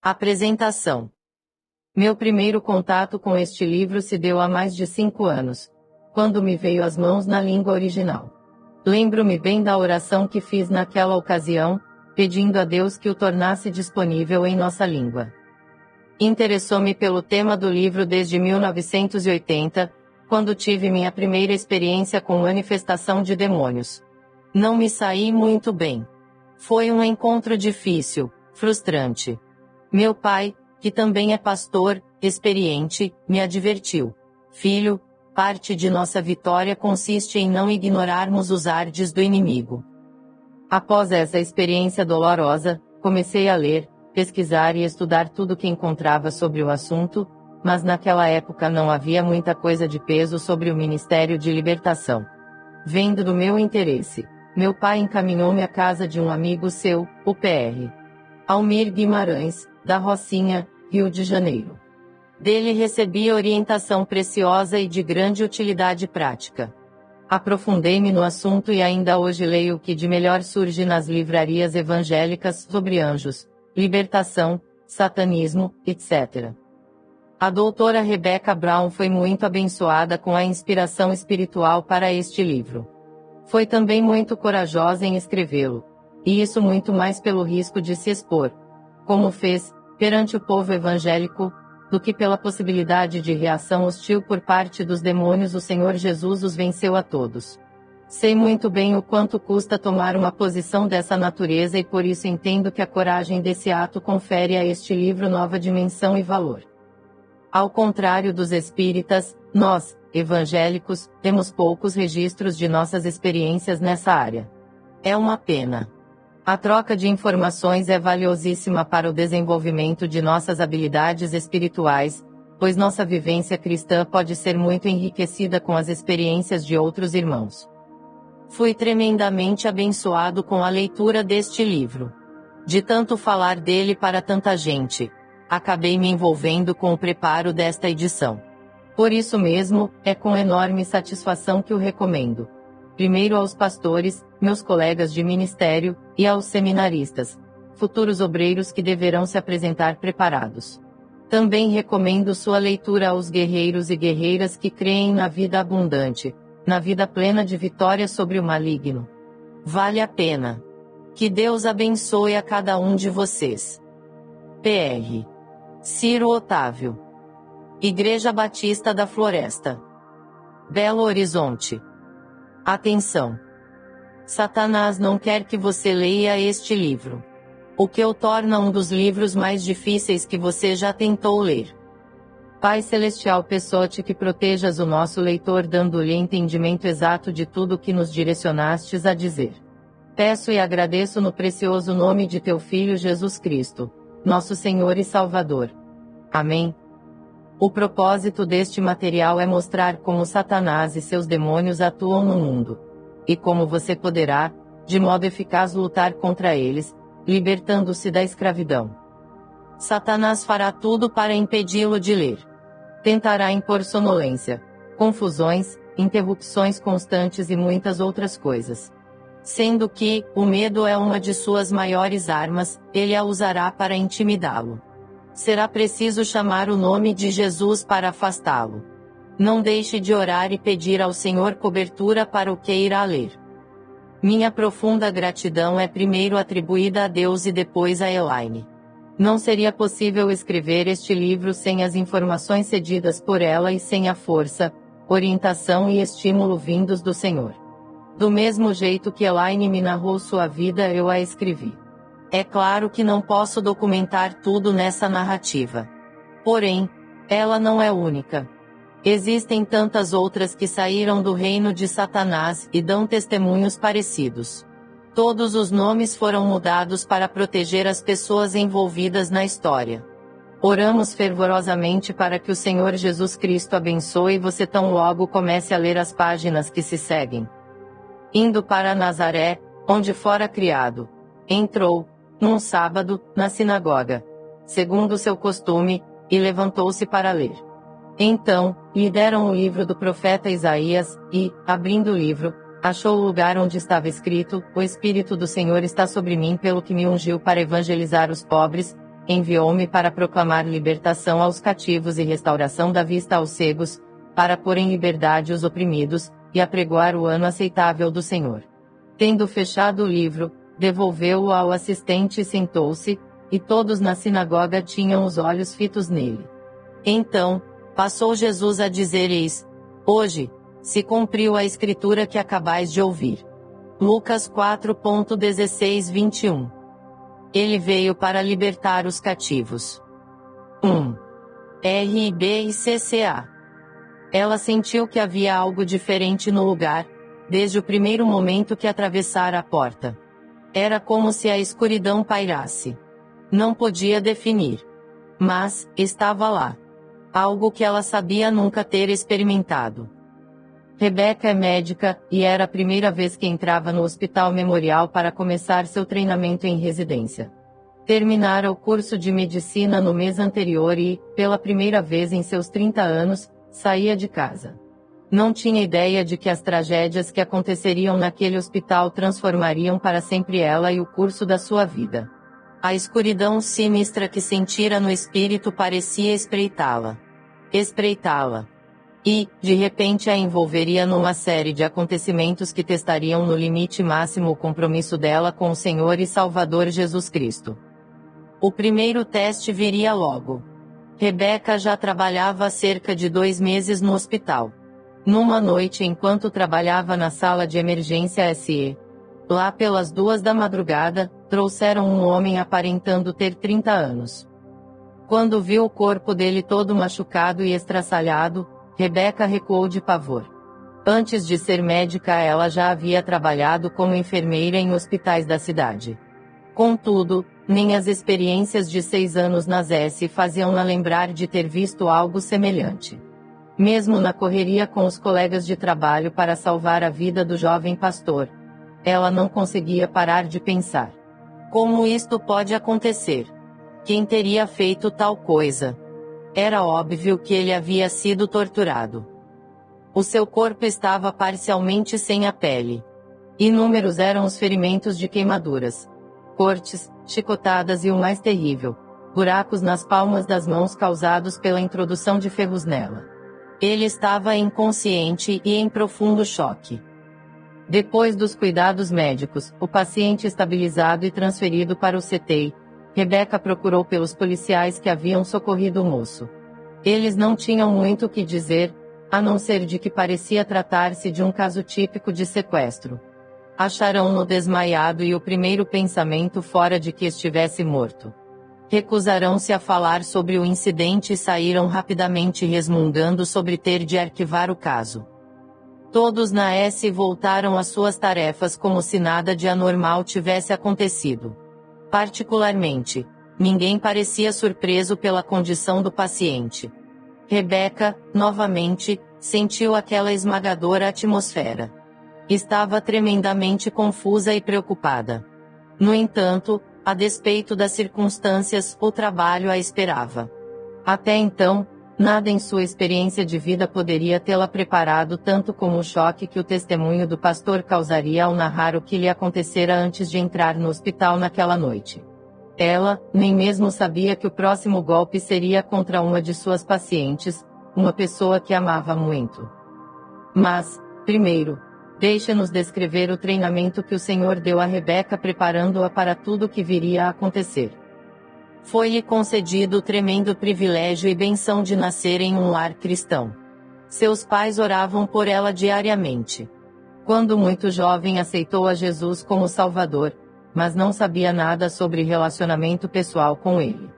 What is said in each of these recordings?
Apresentação. Meu primeiro contato com este livro se deu há mais de 5 anos, quando me veio às mãos na língua original. Lembro-me bem da oração que fiz naquela ocasião, pedindo a Deus que o tornasse disponível em nossa língua. Interessou-me pelo tema do livro desde 1980, quando tive minha primeira experiência com manifestação de demônios. Não me saí muito bem. Foi um encontro difícil, frustrante. Meu pai, que também é pastor, experiente, me advertiu: filho, parte de nossa vitória consiste em não ignorarmos os ardes do inimigo. Após essa experiência dolorosa, comecei a ler, pesquisar e estudar tudo que encontrava sobre o assunto, mas naquela época não havia muita coisa de peso sobre o Ministério de Libertação. Vendo do meu interesse, meu pai encaminhou-me à casa de um amigo seu, o Pr. Almir Guimarães, da Rocinha, Rio de Janeiro. Dele recebi orientação preciosa e de grande utilidade prática. Aprofundei-me no assunto e ainda hoje leio o que de melhor surge nas livrarias evangélicas sobre anjos, libertação, satanismo, etc. A doutora Rebecca Brown foi muito abençoada com a inspiração espiritual para este livro. Foi também muito corajosa em escrevê-lo, e isso muito mais pelo risco de se expor, como fez, perante o povo evangélico, do que pela possibilidade de reação hostil por parte dos demônios. O Senhor Jesus os venceu a todos. Sei muito bem o quanto custa tomar uma posição dessa natureza e por isso entendo que a coragem desse ato confere a este livro nova dimensão e valor. Ao contrário dos espíritas, nós, evangélicos, temos poucos registros de nossas experiências nessa área. É uma pena. A troca de informações é valiosíssima para o desenvolvimento de nossas habilidades espirituais, pois nossa vivência cristã pode ser muito enriquecida com as experiências de outros irmãos. Fui tremendamente abençoado com a leitura deste livro. De tanto falar dele para tanta gente, acabei me envolvendo com o preparo desta edição. Por isso mesmo, é com enorme satisfação que o recomendo. Primeiro aos pastores, meus colegas de ministério, e aos seminaristas, futuros obreiros que deverão se apresentar preparados. Também recomendo sua leitura aos guerreiros e guerreiras que creem na vida abundante, na vida plena de vitória sobre o maligno. Vale a pena. Que Deus abençoe a cada um de vocês. Pr. Ciro Otávio. Igreja Batista da Floresta, Belo Horizonte. Atenção! Satanás não quer que você leia este livro, o que o torna um dos livros mais difíceis que você já tentou ler. Pai Celestial, peço-te que protejas o nosso leitor, dando-lhe entendimento exato de tudo que nos direcionastes a dizer. Peço e agradeço no precioso nome de teu Filho Jesus Cristo, nosso Senhor e Salvador. Amém. O propósito deste material é mostrar como Satanás e seus demônios atuam no mundo, e como você poderá, de modo eficaz, lutar contra eles, libertando-se da escravidão. Satanás fará tudo para impedi-lo de ler. Tentará impor sonolência, confusões, interrupções constantes e muitas outras coisas. Sendo que, o medo é uma de suas maiores armas, ele a usará para intimidá-lo. Será preciso chamar o nome de Jesus para afastá-lo. Não deixe de orar e pedir ao Senhor cobertura para o que irá ler. Minha profunda gratidão é primeiro atribuída a Deus e depois a Elaine. Não seria possível escrever este livro sem as informações cedidas por ela e sem a força, orientação e estímulo vindos do Senhor. Do mesmo jeito que Elaine me narrou sua vida, eu a escrevi. É claro que não posso documentar tudo nessa narrativa. Porém, ela não é única. Existem tantas outras que saíram do reino de Satanás e dão testemunhos parecidos. Todos os nomes foram mudados para proteger as pessoas envolvidas na história. Oramos fervorosamente para que o Senhor Jesus Cristo abençoe você tão logo comece a ler as páginas que se seguem. Indo para Nazaré, onde fora criado, entrou, num sábado, na sinagoga, segundo seu costume, e levantou-se para ler. Então, lhe deram o livro do profeta Isaías, e, abrindo o livro, achou o lugar onde estava escrito: O Espírito do Senhor está sobre mim, pelo que me ungiu para evangelizar os pobres, enviou-me para proclamar libertação aos cativos e restauração da vista aos cegos, para pôr em liberdade os oprimidos, e apregoar o ano aceitável do Senhor. Tendo fechado o livro, devolveu-o ao assistente e sentou-se, e todos na sinagoga tinham os olhos fitos nele. Então, passou Jesus a dizer: Eis, hoje, se cumpriu a escritura que acabais de ouvir. Lucas 4:16-21. Ele veio para libertar os cativos. 1. R.I.B. e C.C.A. Ela sentiu que havia algo diferente no lugar, desde o primeiro momento que atravessara a porta. Era como se a escuridão pairasse. Não podia definir. Mas, estava lá. Algo que ela sabia nunca ter experimentado. Rebeca é médica, e era a primeira vez que entrava no Hospital Memorial para começar seu treinamento em residência. Terminara o curso de medicina no mês anterior e, pela primeira vez em seus 30 anos, saía de casa. Não tinha ideia de que as tragédias que aconteceriam naquele hospital transformariam para sempre ela e o curso da sua vida. A escuridão sinistra que sentira no espírito parecia espreitá-la. E, de repente, a envolveria numa série de acontecimentos que testariam no limite máximo o compromisso dela com o Senhor e Salvador Jesus Cristo. O primeiro teste viria logo. Rebeca já trabalhava há cerca de 2 meses no hospital. Numa noite enquanto trabalhava na sala de emergência SE, lá pelas 2 da madrugada, trouxeram um homem aparentando ter 30 anos. Quando viu o corpo dele todo machucado e estraçalhado, Rebeca recuou de pavor. Antes de ser médica, ela já havia trabalhado como enfermeira em hospitais da cidade. Contudo, nem as experiências de 6 anos nas S faziam-na lembrar de ter visto algo semelhante. Mesmo na correria com os colegas de trabalho para salvar a vida do jovem pastor, ela não conseguia parar de pensar: como isto pode acontecer? Quem teria feito tal coisa? Era óbvio que ele havia sido torturado. O seu corpo estava parcialmente sem a pele. Inúmeros eram os ferimentos de queimaduras, cortes, chicotadas e o mais terrível, buracos nas palmas das mãos causados pela introdução de ferros nela. Ele estava inconsciente e em profundo choque. Depois dos cuidados médicos, o paciente estabilizado e transferido para o CTI, Rebeca procurou pelos policiais que haviam socorrido o moço. Eles não tinham muito o que dizer, a não ser de que parecia tratar-se de um caso típico de sequestro. Acharão-no desmaiado e o primeiro pensamento fora de que estivesse morto. Recusarão-se a falar sobre o incidente e saíram rapidamente resmungando sobre ter de arquivar o caso. Todos na S voltaram às suas tarefas como se nada de anormal tivesse acontecido. Particularmente, ninguém parecia surpreso pela condição do paciente. Rebeca, novamente, sentiu aquela esmagadora atmosfera. Estava tremendamente confusa e preocupada. No entanto, a despeito das circunstâncias, o trabalho a esperava. Até então, nada em sua experiência de vida poderia tê-la preparado tanto como o choque que o testemunho do pastor causaria ao narrar o que lhe acontecera antes de entrar no hospital naquela noite. Ela, nem mesmo sabia que o próximo golpe seria contra uma de suas pacientes, uma pessoa que amava muito. Mas, primeiro, deixe-nos descrever o treinamento que o Senhor deu a Rebeca preparando-a para tudo o que viria a acontecer. Foi-lhe concedido o tremendo privilégio e benção de nascer em um lar cristão. Seus pais oravam por ela diariamente. Quando muito jovem aceitou a Jesus como Salvador, mas não sabia nada sobre relacionamento pessoal com ele.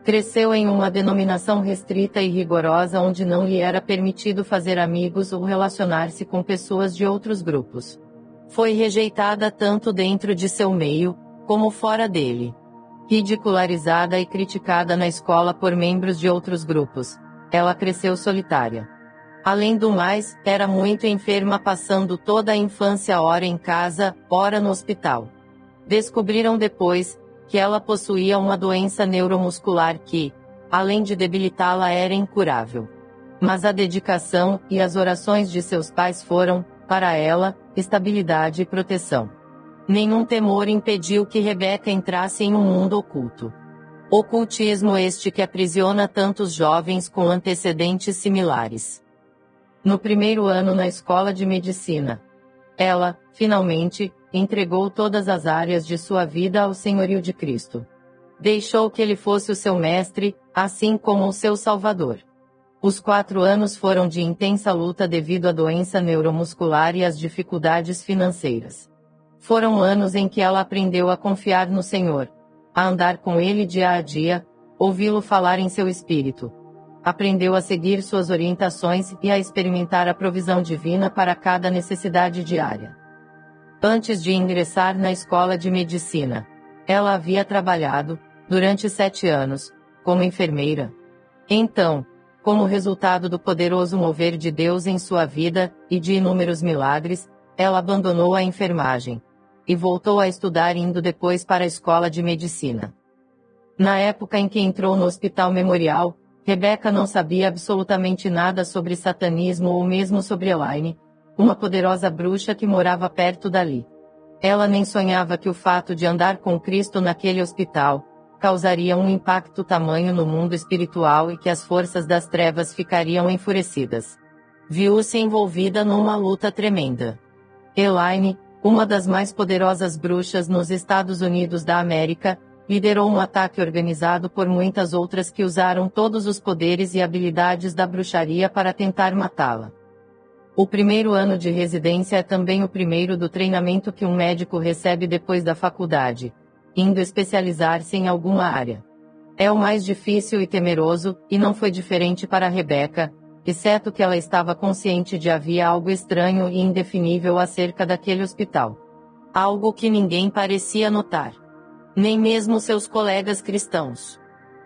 Cresceu em uma denominação restrita e rigorosa onde não lhe era permitido fazer amigos ou relacionar-se com pessoas de outros grupos. Foi rejeitada tanto dentro de seu meio, como fora dele. Ridicularizada e criticada na escola por membros de outros grupos, ela cresceu solitária. Além do mais, era muito enferma, passando toda a infância ora em casa, ora no hospital. Descobriram depois que ela possuía uma doença neuromuscular que, além de debilitá-la, era incurável. Mas a dedicação e as orações de seus pais foram, para ela, estabilidade e proteção. Nenhum temor impediu que Rebeca entrasse em um mundo oculto. Ocultismo este que aprisiona tantos jovens com antecedentes similares. No primeiro ano na escola de medicina, ela, finalmente, entregou todas as áreas de sua vida ao senhorio de Cristo. Deixou que ele fosse o seu mestre, assim como o seu salvador. Os 4 anos foram de intensa luta devido à doença neuromuscular e às dificuldades financeiras. Foram anos em que ela aprendeu a confiar no Senhor, a andar com Ele dia a dia, ouvi-lo falar em seu espírito. Aprendeu a seguir suas orientações e a experimentar a provisão divina para cada necessidade diária. Antes de ingressar na escola de medicina, ela havia trabalhado, durante 7 anos, como enfermeira. Então, como resultado do poderoso mover de Deus em sua vida, e de inúmeros milagres, ela abandonou a enfermagem e voltou a estudar indo depois para a escola de medicina. Na época em que entrou no Hospital Memorial, Rebecca não sabia absolutamente nada sobre satanismo ou mesmo sobre Elaine, uma poderosa bruxa que morava perto dali. Ela nem sonhava que o fato de andar com Cristo naquele hospital causaria um impacto tamanho no mundo espiritual e que as forças das trevas ficariam enfurecidas. Viu-se envolvida numa luta tremenda. Elaine, uma das mais poderosas bruxas nos Estados Unidos da América, liderou um ataque organizado por muitas outras que usaram todos os poderes e habilidades da bruxaria para tentar matá-la. O primeiro ano de residência é também o primeiro do treinamento que um médico recebe depois da faculdade, indo especializar-se em alguma área. É o mais difícil e temeroso, e não foi diferente para Rebecca, exceto que ela estava consciente de havia algo estranho e indefinível acerca daquele hospital. Algo que ninguém parecia notar. Nem mesmo seus colegas cristãos.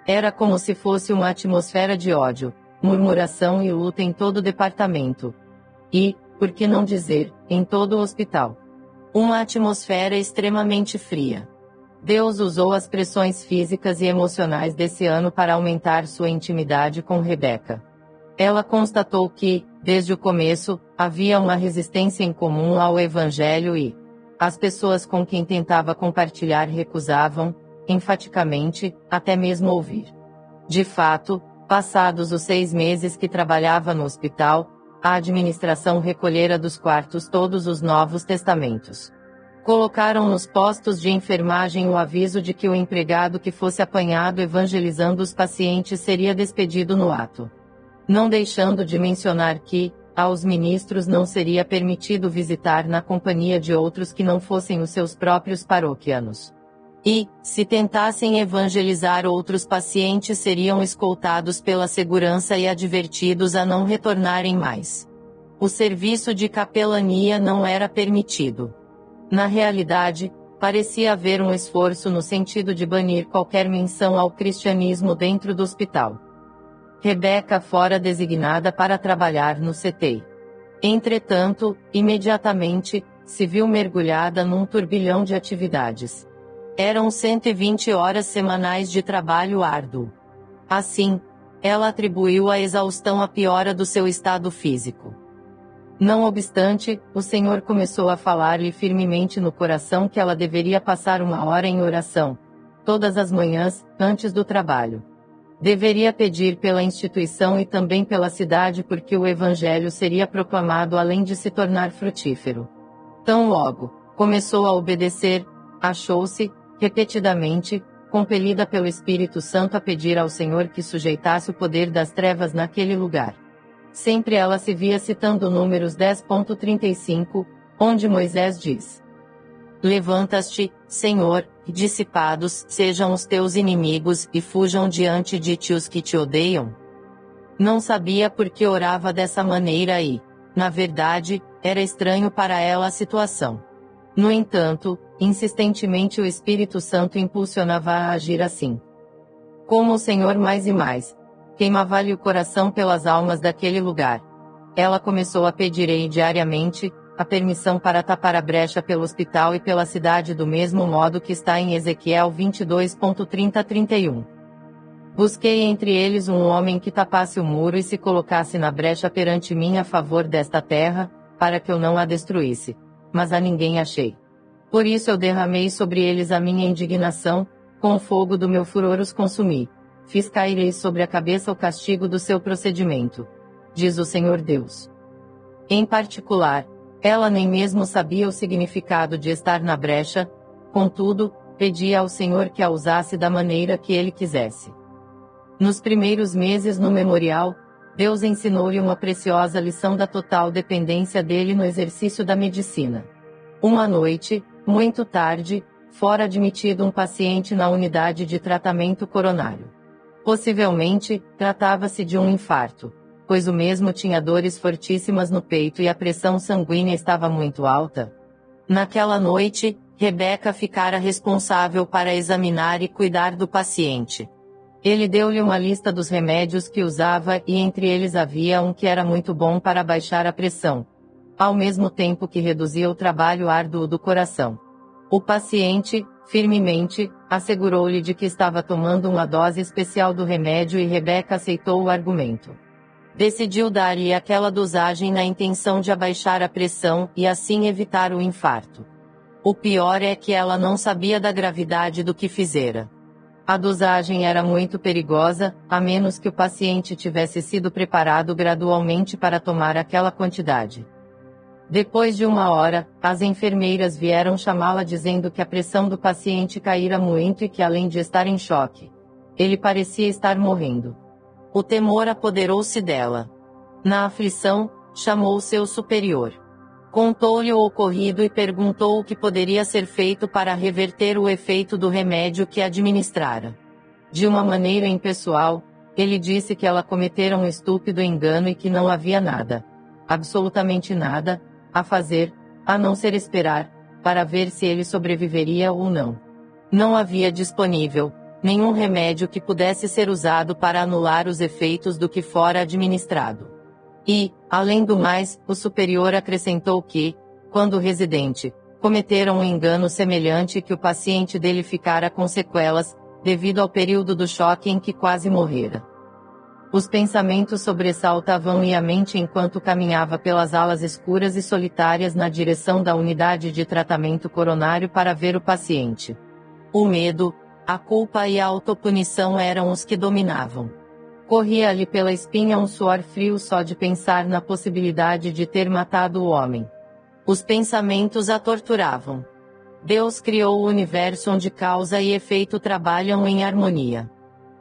Era como se fosse uma atmosfera de ódio, murmuração e luta em todo o departamento. E, por que não dizer, em todo o hospital. Uma atmosfera extremamente fria. Deus usou as pressões físicas e emocionais desse ano para aumentar sua intimidade com Rebecca. Ela constatou que, desde o começo, havia uma resistência em comum ao Evangelho e as pessoas com quem tentava compartilhar recusavam, enfaticamente, até mesmo ouvir. De fato, passados os 6 meses que trabalhava no hospital, a administração recolhera dos quartos todos os Novos Testamentos. Colocaram nos postos de enfermagem o aviso de que o empregado que fosse apanhado evangelizando os pacientes seria despedido no ato. Não deixando de mencionar que, aos ministros não seria permitido visitar na companhia de outros que não fossem os seus próprios paroquianos. E, se tentassem evangelizar outros pacientes seriam escoltados pela segurança e advertidos a não retornarem mais. O serviço de capelania não era permitido. Na realidade, parecia haver um esforço no sentido de banir qualquer menção ao cristianismo dentro do hospital. Rebecca fora designada para trabalhar no CT. Entretanto, imediatamente, se viu mergulhada num turbilhão de atividades. Eram 120 horas semanais de trabalho árduo. Assim, ela atribuiu a exaustão à piora do seu estado físico. Não obstante, o Senhor começou a falar-lhe firmemente no coração que ela deveria passar 1 hora em oração, todas as manhãs, antes do trabalho. Deveria pedir pela instituição e também pela cidade porque o Evangelho seria proclamado além de se tornar frutífero. Tão logo começou a obedecer, achou-se, repetidamente, compelida pelo Espírito Santo a pedir ao Senhor que sujeitasse o poder das trevas naquele lugar. Sempre ela se via citando Números 10.35, onde Moisés diz: Levanta-te, Senhor, e dissipados sejam os teus inimigos e fujam diante de ti os que te odeiam. Não sabia por que orava dessa maneira e, na verdade, era estranho para ela a situação. No entanto, insistentemente o Espírito Santo impulsionava a agir assim. Como o Senhor mais e mais queimava-lhe o coração pelas almas daquele lugar. Ela começou a pedir diariamente a permissão para tapar a brecha pelo hospital e pela cidade do mesmo modo que está em Ezequiel 22.30-31. Busquei entre eles um homem que tapasse o muro e se colocasse na brecha perante mim a favor desta terra, para que eu não a destruísse. Mas a ninguém achei. Por isso eu derramei sobre eles a minha indignação, Com o fogo do meu furor os consumi. Fiz cair sobre a cabeça o castigo do seu procedimento, diz o Senhor Deus. Em particular, ela nem mesmo sabia o significado de estar na brecha, contudo, pedia ao Senhor que a usasse da maneira que ele quisesse. Nos primeiros meses no memorial, Deus ensinou-lhe uma preciosa lição da total dependência dele no exercício da medicina. Uma noite, muito tarde, fora admitido um paciente na unidade de tratamento coronário. Possivelmente, tratava-se de um infarto, pois o mesmo tinha dores fortíssimas no peito e a pressão sanguínea estava muito alta. Naquela noite, Rebeca ficara responsável para examinar e cuidar do paciente. Ele deu-lhe uma lista dos remédios que usava e entre eles havia um que era muito bom para baixar a pressão, ao mesmo tempo que reduzia o trabalho árduo do coração. O paciente, firmemente, assegurou-lhe de que estava tomando uma dose especial do remédio e Rebeca aceitou o argumento. Decidiu dar-lhe aquela dosagem na intenção de abaixar a pressão e assim evitar o infarto. O pior é que ela não sabia da gravidade do que fizera. A dosagem era muito perigosa, a menos que o paciente tivesse sido preparado gradualmente para tomar aquela quantidade. Depois de 1 hora, as enfermeiras vieram chamá-la dizendo que a pressão do paciente caíra muito e que além de estar em choque, ele parecia estar morrendo. O temor apoderou-se dela. Na aflição, chamou seu superior. Contou-lhe o ocorrido e perguntou o que poderia ser feito para reverter o efeito do remédio que administrara. De uma maneira impessoal, ele disse que ela cometera um estúpido engano e que não havia nada, absolutamente nada, a fazer, a não ser esperar, para ver se ele sobreviveria ou não. Não havia disponível nenhum remédio que pudesse ser usado para anular os efeitos do que fora administrado. E, além do mais, o superior acrescentou que, quando o residente cometera um engano semelhante que o paciente dele ficara com sequelas, devido ao período do choque em que quase morrera. Os pensamentos sobressaltavam-lhe a mente enquanto caminhava pelas alas escuras e solitárias na direção da unidade de tratamento coronário para ver o paciente. O medo, a culpa e a autopunição eram os que dominavam. Corria-lhe pela espinha um suor frio só de pensar na possibilidade de ter matado o homem. Os pensamentos a torturavam. Deus criou o universo onde causa e efeito trabalham em harmonia.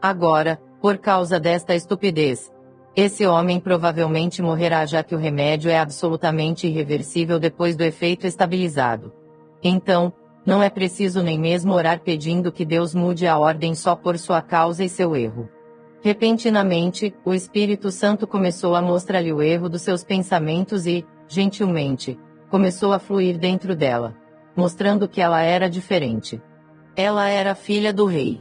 Agora, por causa desta estupidez, esse homem provavelmente morrerá já que o remédio é absolutamente irreversível depois do efeito estabilizado. Então, não é preciso nem mesmo orar pedindo que Deus mude a ordem só por sua causa e seu erro. Repentinamente, o Espírito Santo começou a mostrar-lhe o erro dos seus pensamentos e, gentilmente, começou a fluir dentro dela, mostrando que ela era diferente. Ela era filha do rei.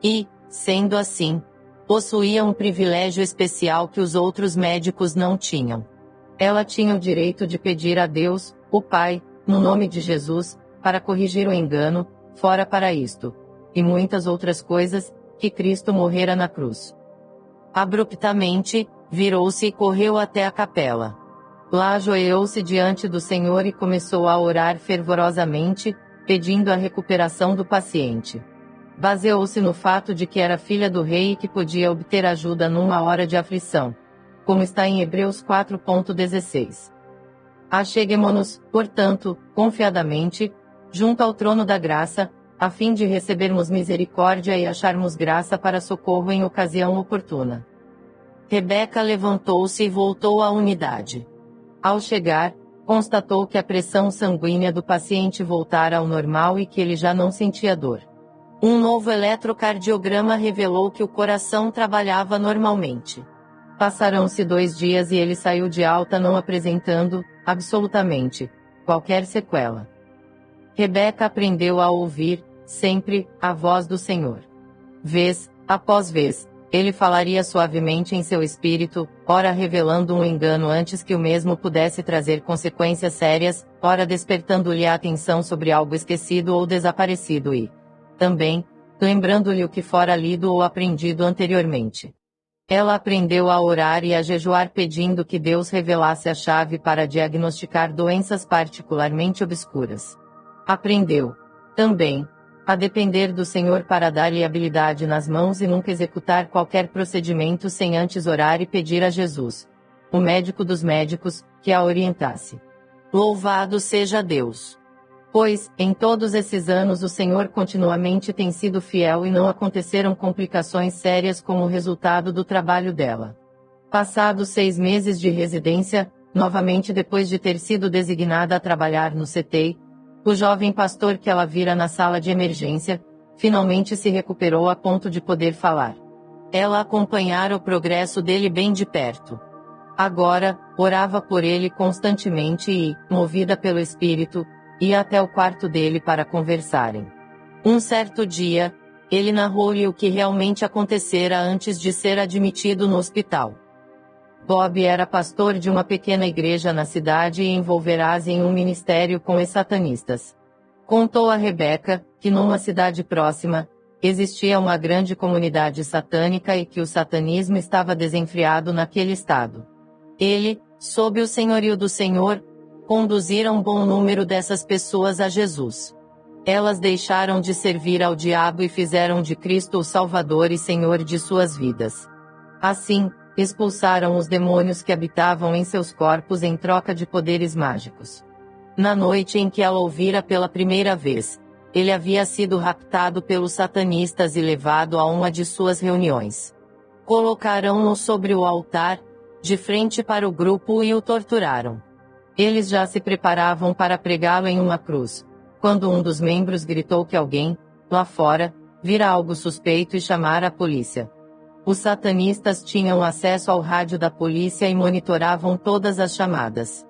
E, sendo assim, possuía um privilégio especial que os outros médicos não tinham. Ela tinha o direito de pedir a Deus, o Pai, no nome de Jesus, para corrigir o engano, fora para isto, e muitas outras coisas, que Cristo morrera na cruz. Abruptamente, virou-se e correu até a capela. Lá ajoelhou-se diante do Senhor e começou a orar fervorosamente, pedindo a recuperação do paciente. Baseou-se no fato de que era filha do rei e que podia obter ajuda numa hora de aflição, como está em Hebreus 4:16. Acheguemo-nos, portanto, confiadamente, junto ao trono da graça, a fim de recebermos misericórdia e acharmos graça para socorro em ocasião oportuna. Rebeca levantou-se e voltou à unidade. Ao chegar, constatou que a pressão sanguínea do paciente voltara ao normal e que ele já não sentia dor. Um novo eletrocardiograma revelou que o coração trabalhava normalmente. Passaram-se 2 dias e ele saiu de alta não apresentando, absolutamente, qualquer sequela. Rebeca aprendeu a ouvir, sempre, a voz do Senhor. Vez após vez, ele falaria suavemente em seu espírito, ora revelando um engano antes que o mesmo pudesse trazer consequências sérias, ora despertando-lhe a atenção sobre algo esquecido ou desaparecido e, também, lembrando-lhe o que fora lido ou aprendido anteriormente. Ela aprendeu a orar e a jejuar pedindo que Deus revelasse a chave para diagnosticar doenças particularmente obscuras. Aprendeu, também, a depender do Senhor para dar-lhe habilidade nas mãos e nunca executar qualquer procedimento sem antes orar e pedir a Jesus, o médico dos médicos, que a orientasse. Louvado seja Deus! Pois, em todos esses anos o Senhor continuamente tem sido fiel e não aconteceram complicações sérias como resultado do trabalho dela. Passados 6 meses de residência, novamente depois de ter sido designada a trabalhar no CTI, o jovem pastor que ela vira na sala de emergência, finalmente se recuperou a ponto de poder falar. Ela acompanhara o progresso dele bem de perto. Agora, orava por ele constantemente e, movida pelo Espírito, ia até o quarto dele para conversarem. Um certo dia, ele narrou-lhe o que realmente acontecera antes de ser admitido no hospital. Bob era pastor de uma pequena igreja na cidade e envolverá-se em um ministério com os satanistas. Contou a Rebecca, que numa cidade próxima, existia uma grande comunidade satânica e que o satanismo estava desenfreado naquele estado. Ele, sob o senhorio do Senhor, conduzira um bom número dessas pessoas a Jesus. Elas deixaram de servir ao diabo e fizeram de Cristo o Salvador e Senhor de suas vidas. Assim, expulsaram os demônios que habitavam em seus corpos em troca de poderes mágicos. Na noite em que ela ouvira pela primeira vez, ele havia sido raptado pelos satanistas e levado a uma de suas reuniões. Colocaram-no sobre o altar, de frente para o grupo e o torturaram. Eles já se preparavam para pregá-lo em uma cruz, quando um dos membros gritou que alguém, lá fora, vira algo suspeito e chamara a polícia. Os satanistas tinham acesso ao rádio da polícia e monitoravam todas as chamadas.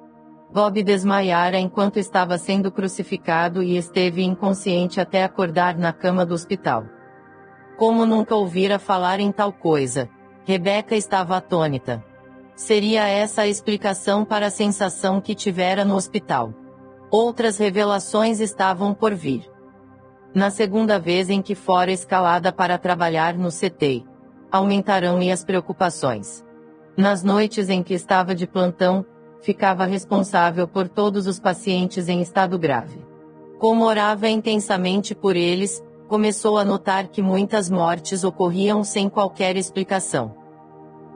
Bob desmaiara enquanto estava sendo crucificado e esteve inconsciente até acordar na cama do hospital. Como nunca ouvira falar em tal coisa, Rebecca estava atônita. Seria essa a explicação para a sensação que tivera no hospital. Outras revelações estavam por vir. Na segunda vez em que fora escalada para trabalhar no CTI, aumentaram-lhe as preocupações. Nas noites em que estava de plantão, ficava responsável por todos os pacientes em estado grave. Como orava intensamente por eles, começou a notar que muitas mortes ocorriam sem qualquer explicação.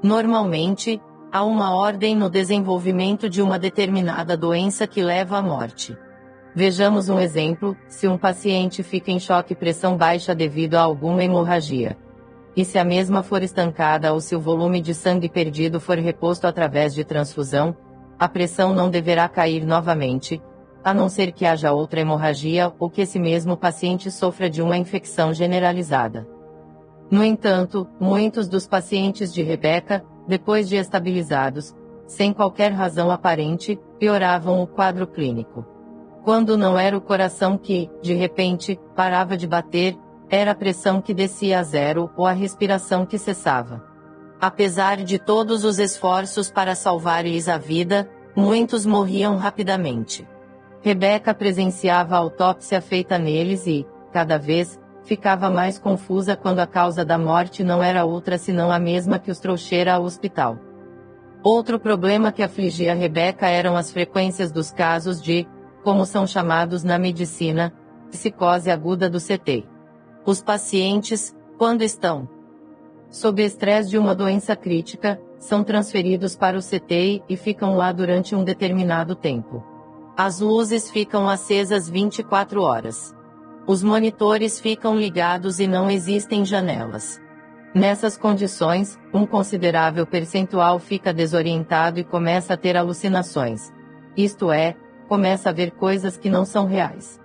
Normalmente, há uma ordem no desenvolvimento de uma determinada doença que leva à morte. Vejamos um exemplo: se um paciente fica em choque e pressão baixa devido a alguma hemorragia, e se a mesma for estancada ou se o volume de sangue perdido for reposto através de transfusão, a pressão não deverá cair novamente, a não ser que haja outra hemorragia ou que esse mesmo paciente sofra de uma infecção generalizada. No entanto, muitos dos pacientes de Rebecca, depois de estabilizados, sem qualquer razão aparente, pioravam o quadro clínico. Quando não era o coração que, de repente, parava de bater, era a pressão que descia a zero ou a respiração que cessava. Apesar de todos os esforços para salvar-lhes a vida, muitos morriam rapidamente. Rebecca presenciava a autópsia feita neles e, cada vez, ficava mais confusa quando a causa da morte não era outra senão a mesma que os trouxera ao hospital. Outro problema que afligia Rebecca eram as frequências dos casos de, como são chamados na medicina, psicose aguda do CT. Os pacientes, quando estão sob estresse de uma doença crítica, são transferidos para o CTI e ficam lá durante um determinado tempo. As luzes ficam acesas 24 horas. Os monitores ficam ligados e não existem janelas. Nessas condições, um considerável percentual fica desorientado e começa a ter alucinações. Isto é, começa a ver coisas que não são reais.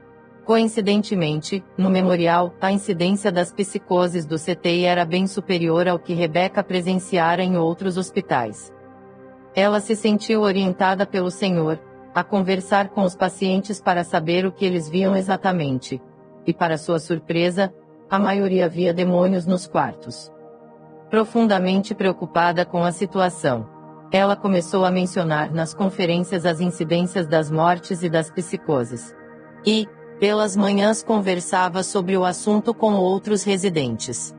Coincidentemente, no memorial, a incidência das psicoses do CTI era bem superior ao que Rebecca presenciara em outros hospitais. Ela se sentiu orientada pelo Senhor, a conversar com os pacientes para saber o que eles viam exatamente. E para sua surpresa, a maioria via demônios nos quartos. Profundamente preocupada com a situação, ela começou a mencionar nas conferências as incidências das mortes e das psicoses. E, pelas manhãs conversava sobre o assunto com outros residentes.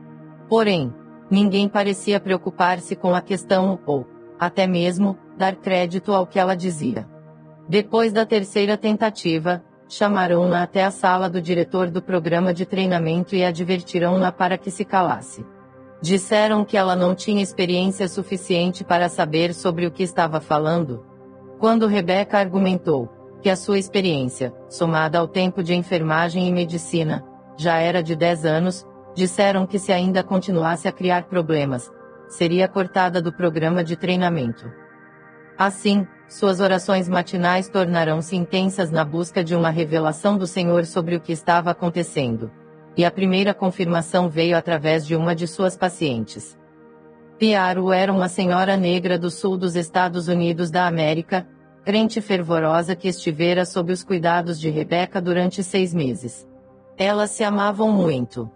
Porém, ninguém parecia preocupar-se com a questão ou, até mesmo, dar crédito ao que ela dizia. Depois da terceira tentativa, chamarão-na até a sala do diretor do programa de treinamento e advertirão-na para que se calasse. Disseram que ela não tinha experiência suficiente para saber sobre o que estava falando. Quando Rebecca argumentou que a sua experiência, somada ao tempo de enfermagem e medicina, já era de 10 anos, disseram que se ainda continuasse a criar problemas, seria cortada do programa de treinamento. Assim, suas orações matinais tornarão-se intensas na busca de uma revelação do Senhor sobre o que estava acontecendo. E a primeira confirmação veio através de uma de suas pacientes. Piaru era uma senhora negra do sul dos Estados Unidos da América, crente fervorosa que estivera sob os cuidados de Rebecca durante 6 meses. Elas se amavam muito.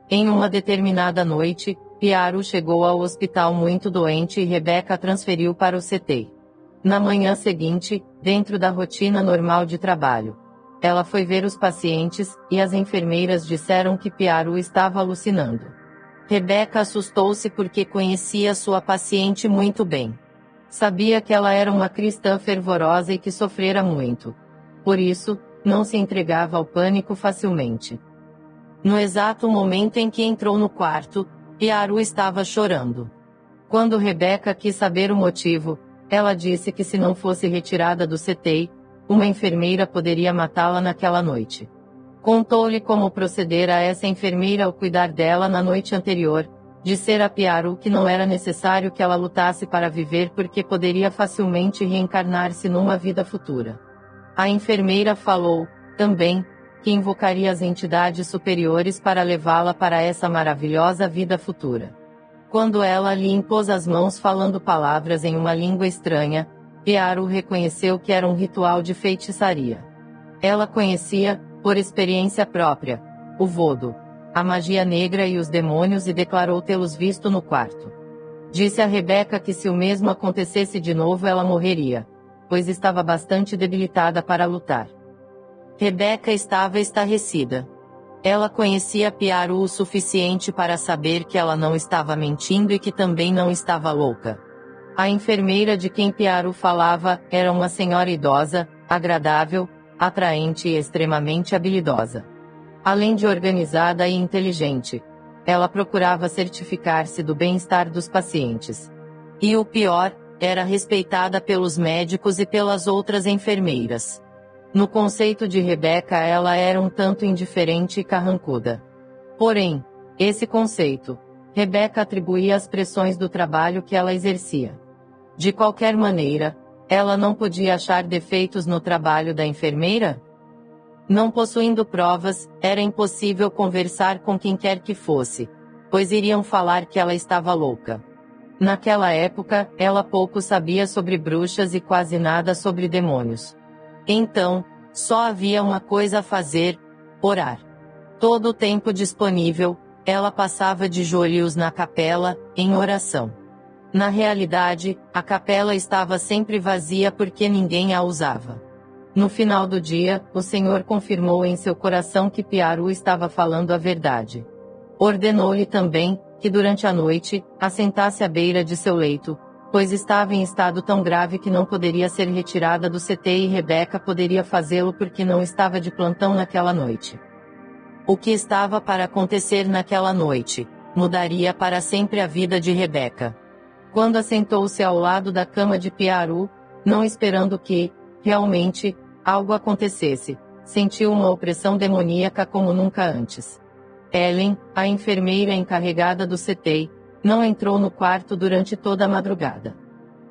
Em uma determinada noite, Piaru chegou ao hospital muito doente e Rebecca a transferiu para o CT. Na manhã seguinte, dentro da rotina normal de trabalho, ela foi ver os pacientes, e as enfermeiras disseram que Piaru estava alucinando. Rebecca assustou-se porque conhecia sua paciente muito bem. Sabia que ela era uma cristã fervorosa e que sofrera muito. Por isso, não se entregava ao pânico facilmente. No exato momento em que entrou no quarto, Piaru estava chorando. Quando Rebecca quis saber o motivo, ela disse que se não fosse retirada do CT, uma enfermeira poderia matá-la naquela noite. Contou-lhe como procedera essa enfermeira ao cuidar dela na noite anterior, disser a Piaru que não era necessário que ela lutasse para viver porque poderia facilmente reencarnar-se numa vida futura. A enfermeira falou, também, que invocaria as entidades superiores para levá-la para essa maravilhosa vida futura. Quando ela lhe impôs as mãos falando palavras em uma língua estranha, Piaru reconheceu que era um ritual de feitiçaria. Ela conhecia, por experiência própria, o voodoo, a magia negra e os demônios e declarou tê-los visto no quarto. Disse a Rebecca que se o mesmo acontecesse de novo ela morreria, pois estava bastante debilitada para lutar. Rebecca estava estarrecida. Ela conhecia Piaru o suficiente para saber que ela não estava mentindo e que também não estava louca. A enfermeira de quem Piaru falava era uma senhora idosa, agradável, atraente e extremamente habilidosa. Além de organizada e inteligente, ela procurava certificar-se do bem-estar dos pacientes. E o pior, era respeitada pelos médicos e pelas outras enfermeiras. No conceito de Rebecca ela era um tanto indiferente e carrancuda. Porém, esse conceito, Rebecca atribuía às pressões do trabalho que ela exercia. De qualquer maneira, ela não podia achar defeitos no trabalho da enfermeira? Não possuindo provas, era impossível conversar com quem quer que fosse, pois iriam falar que ela estava louca. Naquela época, ela pouco sabia sobre bruxas e quase nada sobre demônios. Então, só havia uma coisa a fazer: orar. Todo o tempo disponível, ela passava de joelhos na capela, em oração. Na realidade, a capela estava sempre vazia porque ninguém a usava. No final do dia, o Senhor confirmou em seu coração que Piaru estava falando a verdade. Ordenou-lhe também, que durante a noite, assentasse à beira de seu leito, pois estava em estado tão grave que não poderia ser retirada do CT e Rebecca poderia fazê-lo porque não estava de plantão naquela noite. O que estava para acontecer naquela noite, mudaria para sempre a vida de Rebecca. Quando assentou-se ao lado da cama de Piaru, não esperando que, realmente, algo acontecesse, sentiu uma opressão demoníaca como nunca antes. Ellen, a enfermeira encarregada do CT, não entrou no quarto durante toda a madrugada.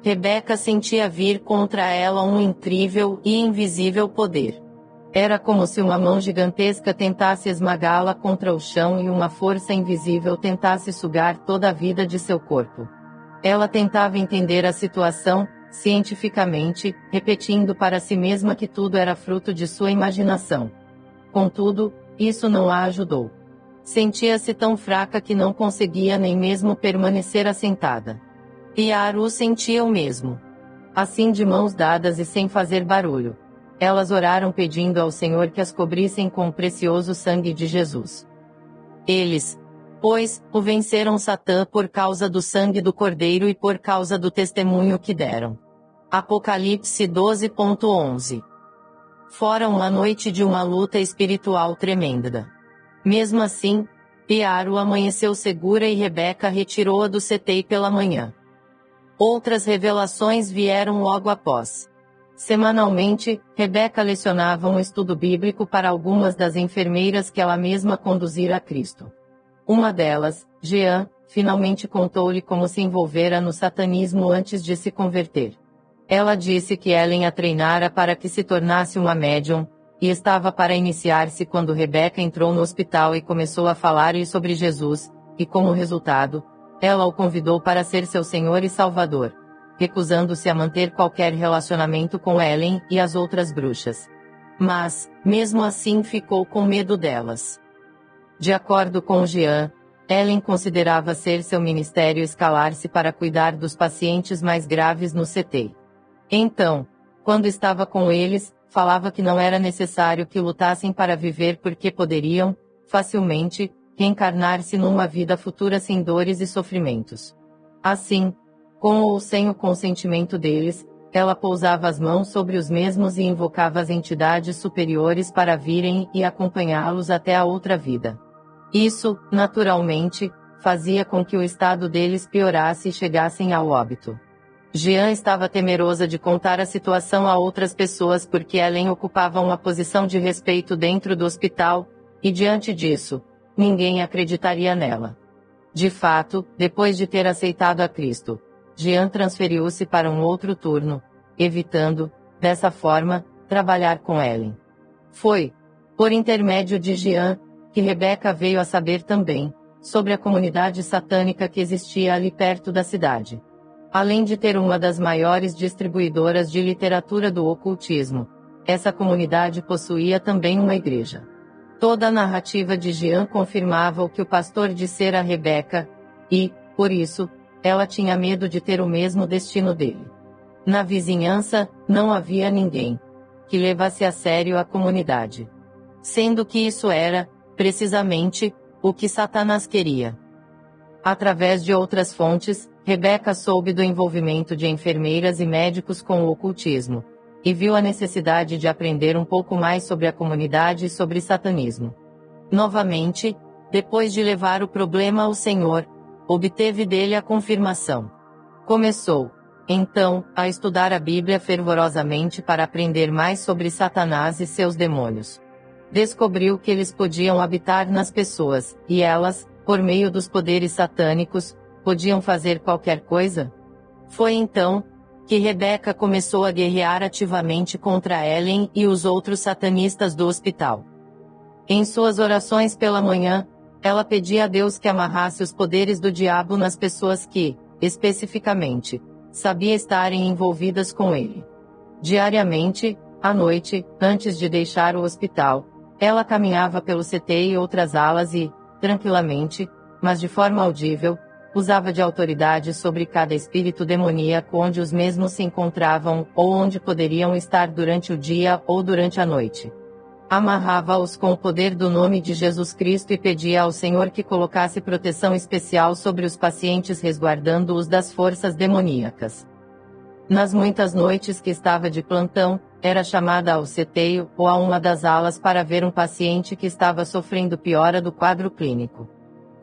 Rebecca sentia vir contra ela um incrível e invisível poder. Era como se uma mão gigantesca tentasse esmagá-la contra o chão e uma força invisível tentasse sugar toda a vida de seu corpo. Ela tentava entender a situação, cientificamente, repetindo para si mesma que tudo era fruto de sua imaginação. Contudo, isso não a ajudou. Sentia-se tão fraca que não conseguia nem mesmo permanecer assentada. Piaru sentia o mesmo. Assim, de mãos dadas e sem fazer barulho, elas oraram pedindo ao Senhor que as cobrissem com o precioso sangue de Jesus. Eles, pois, o venceram Satã por causa do sangue do Cordeiro e por causa do testemunho que deram. Apocalipse 12.11. Fora uma noite de uma luta espiritual tremenda. Mesmo assim, Piaro amanheceu segura e Rebeca retirou-a do CTI pela manhã. Outras revelações vieram logo após. Semanalmente, Rebeca lecionava um estudo bíblico para algumas das enfermeiras que ela mesma conduzira a Cristo. Uma delas, Jean, finalmente contou-lhe como se envolvera no satanismo antes de se converter. Ela disse que Ellen a treinara para que se tornasse uma médium, e estava para iniciar-se quando Rebeca entrou no hospital e começou a falar-lhe sobre Jesus, e como resultado, ela o convidou para ser seu Senhor e Salvador, recusando-se a manter qualquer relacionamento com Ellen e as outras bruxas. Mas, mesmo assim, ficou com medo delas. De acordo com Jean, Ellen considerava ser seu ministério escalar-se para cuidar dos pacientes mais graves no CT. Então, quando estava com eles, falava que não era necessário que lutassem para viver porque poderiam, facilmente, reencarnar-se numa vida futura sem dores e sofrimentos. Assim, com ou sem o consentimento deles, ela pousava as mãos sobre os mesmos e invocava as entidades superiores para virem e acompanhá-los até a outra vida. Isso, naturalmente, fazia com que o estado deles piorasse e chegassem ao óbito. Jean estava temerosa de contar a situação a outras pessoas porque Ellen ocupava uma posição de respeito dentro do hospital, e diante disso, ninguém acreditaria nela. De fato, depois de ter aceitado a Cristo, Jean transferiu-se para um outro turno, evitando, dessa forma, trabalhar com Ellen. Foi, por intermédio de Jean, que Rebeca veio a saber também, sobre a comunidade satânica que existia ali perto da cidade. Além de ter uma das maiores distribuidoras de literatura do ocultismo, essa comunidade possuía também uma igreja. Toda a narrativa de Jean confirmava o que o pastor dissera a Rebeca, e, por isso, ela tinha medo de ter o mesmo destino dele. Na vizinhança, não havia ninguém que levasse a sério a comunidade. Sendo que isso era, precisamente, o que Satanás queria. Através de outras fontes, Rebeca soube do envolvimento de enfermeiras e médicos com o ocultismo, e viu a necessidade de aprender um pouco mais sobre a comunidade e sobre satanismo. Novamente, depois de levar o problema ao Senhor, obteve dele a confirmação. Começou, então, a estudar a Bíblia fervorosamente para aprender mais sobre Satanás e seus demônios. Descobriu que eles podiam habitar nas pessoas, e elas, por meio dos poderes satânicos, podiam fazer qualquer coisa? Foi então que Rebeca começou a guerrear ativamente contra Ellen e os outros satanistas do hospital. Em suas orações pela manhã, ela pedia a Deus que amarrasse os poderes do diabo nas pessoas que, especificamente, sabia estarem envolvidas com ele. Diariamente, à noite, antes de deixar o hospital, ela caminhava pelo CT e outras alas e, tranquilamente, mas de forma audível, usava de autoridade sobre cada espírito demoníaco onde os mesmos se encontravam ou onde poderiam estar durante o dia ou durante a noite. Amarrava-os com o poder do nome de Jesus Cristo e pedia ao Senhor que colocasse proteção especial sobre os pacientes resguardando-os das forças demoníacas. Nas muitas noites que estava de plantão, era chamada ao CTI ou a uma das alas para ver um paciente que estava sofrendo piora do quadro clínico.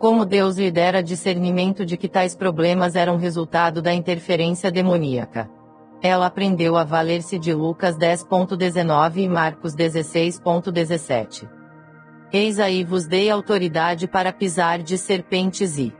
Como Deus lhe dera discernimento de que tais problemas eram resultado da interferência demoníaca. Ela aprendeu a valer-se de Lucas 10.19 e Marcos 16.17. Eis aí vos dei autoridade para pisar de serpentes e